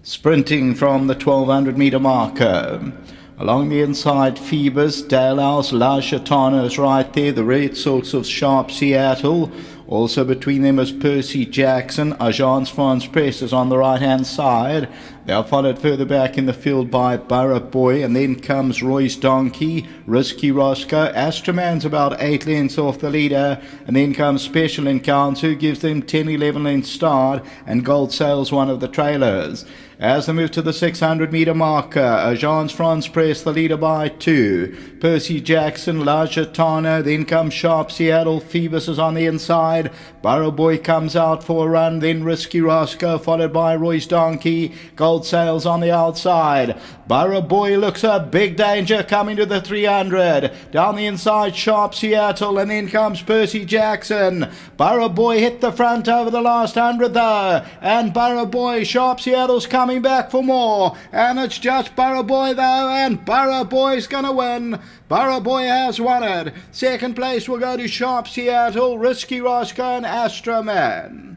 Sprinting from the 1200 metre marker. Along the inside, Phoebus, Dalehouse, La Chatana is right there. The Red Sox of Sharp Seattle. Also between them is Percy Jackson. Agence France Press is on the right-hand side. They are followed further back in the field by BURRA Boy, and then comes Roy's Donkey, Risky Roscoe. Astroman's about 8 lengths off the leader, and then comes Special Encounter, who gives them 10-11 lengths start, and Gold Sail's one of the trailers. As they move to the 600 metre marker, Agence France Press the leader by 2. Percy Jackson, La Gitana, then comes Sharp Seattle. Phoebus is on the inside. BURRA Boy comes out for a run, then Risky Roscoe, followed by Roy's Donkey. Gold Sail's on the outside. BURRA Boy looks a big danger coming to the 300. Down the inside, Sharp Seattle, and then comes Percy Jackson. BURRA Boy hit the front over the last 100 though, and BURRA Boy, Sharp Seattle's coming back for more, and it's just BURRA Boy though, and BURRA Boy's gonna win. BURRA Boy has won it. Second place will go to Sharp Seattle, Risky Roscoe and Astroman.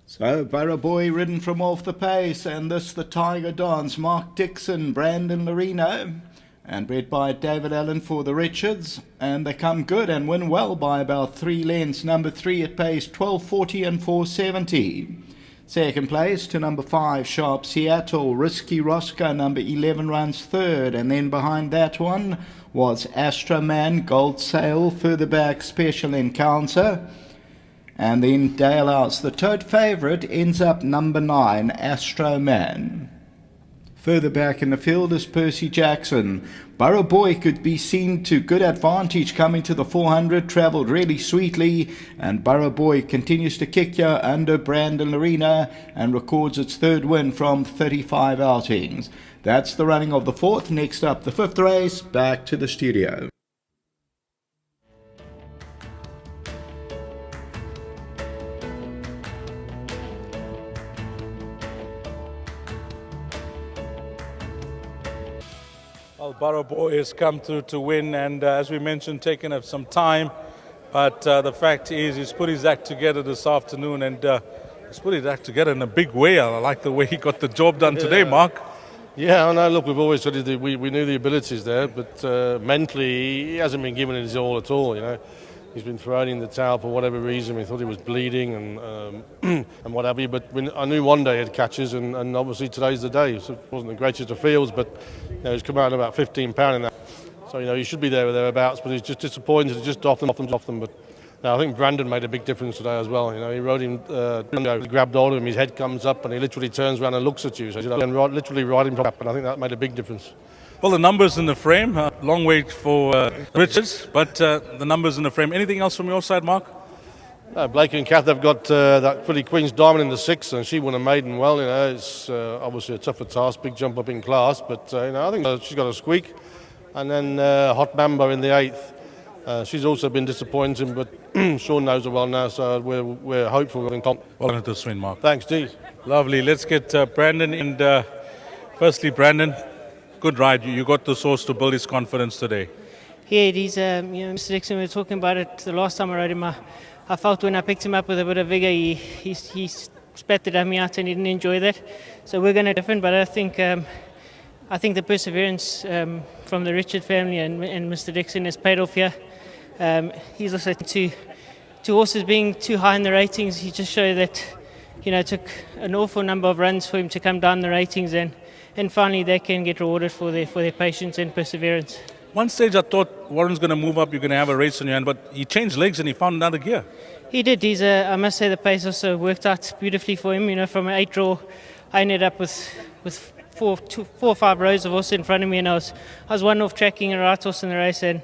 So BURRA Boy ridden from off the pace, and this the Tiger Dance, Mark Dixon, Brandon Lorino, and bred by David Allen for the Richards, and they come good and win well by about 3 lengths. Number 3 at pace 12:40 and 4:70. Second place to number 5 Sharp Seattle, Risky Roscoe, number 11 runs third, and then behind that one was Astroman, Gold Sail, further back Special Encounter. And then Dalehouse, the tote favourite, ends up number 9, Astroman. Further back in the field is Percy Jackson. BURRA Boy could be seen to good advantage coming to the 400, travelled really sweetly, and BURRA Boy continues to kick here under Brandon Lorino and records its 3rd win from 35 outings. That's the running of the 4th. Next up, the 5th race. Back to the studio. Well, BURRA Boy has come through to win, and as we mentioned, taken up some time. But the fact is, he's put his act together this afternoon, and he's put his act together in a big way. I like the way he got the job done today, Mark. Yeah, I know. Look, we've always said we knew the abilities there, but mentally, he hasn't been given his all at all. You know, he's been thrown in the towel for whatever reason. We thought he was bleeding and and what have you. But I knew one day he'd catches, and obviously today's the day. So it wasn't the greatest of fields, but you know, he's come out at about 15 pound in that. So you know, he should be there or thereabouts. But he's just disappointed. He's just off them. But no, I think Brandon made a big difference today as well. You know, he rode him, grabbed hold of him. His head comes up, and he literally turns around and looks at you. So literally ride him from up, and I think that made a big difference. Well, the numbers in the frame, long wait for Richards, but the numbers in the frame. Anything else from your side, Mark? Blake and Kath have got that Filly Queen's Diamond in the 6th, and she won a maiden well. You know, it's obviously a tougher task, big jump up in class, but you know, I think she's got a squeak. And then Hot Mamba in the 8th. She's also been disappointing, but Sean knows her well now, so we're hopeful. Well done to swing, Mark. Thanks, Dee. Lovely. Let's get Brandon. And firstly, Brandon, good ride. You got the source to build his confidence today. Yeah, it is. Mr. Dixon, we were talking about it the last time I rode him. I felt when I picked him up with a bit of vigour, he spat the dummy out and he didn't enjoy that. So we're going to different, but I think the perseverance from the Richard family and Mr. Dixon has paid off here. He's also two horses being too high in the ratings. He just showed that, you know, it took an awful number of runs for him to come down the ratings, and finally they can get rewarded for their patience and perseverance. One stage I thought Warren's going to move up, you're going to have a race on your hand, but he changed legs and he found another gear. He did. I must say the pace also worked out beautifully for him. You know, from an 8 draw, I ended up with 4 or 5 rows of horses in front of me, and I was one off tracking a right horse in the race, and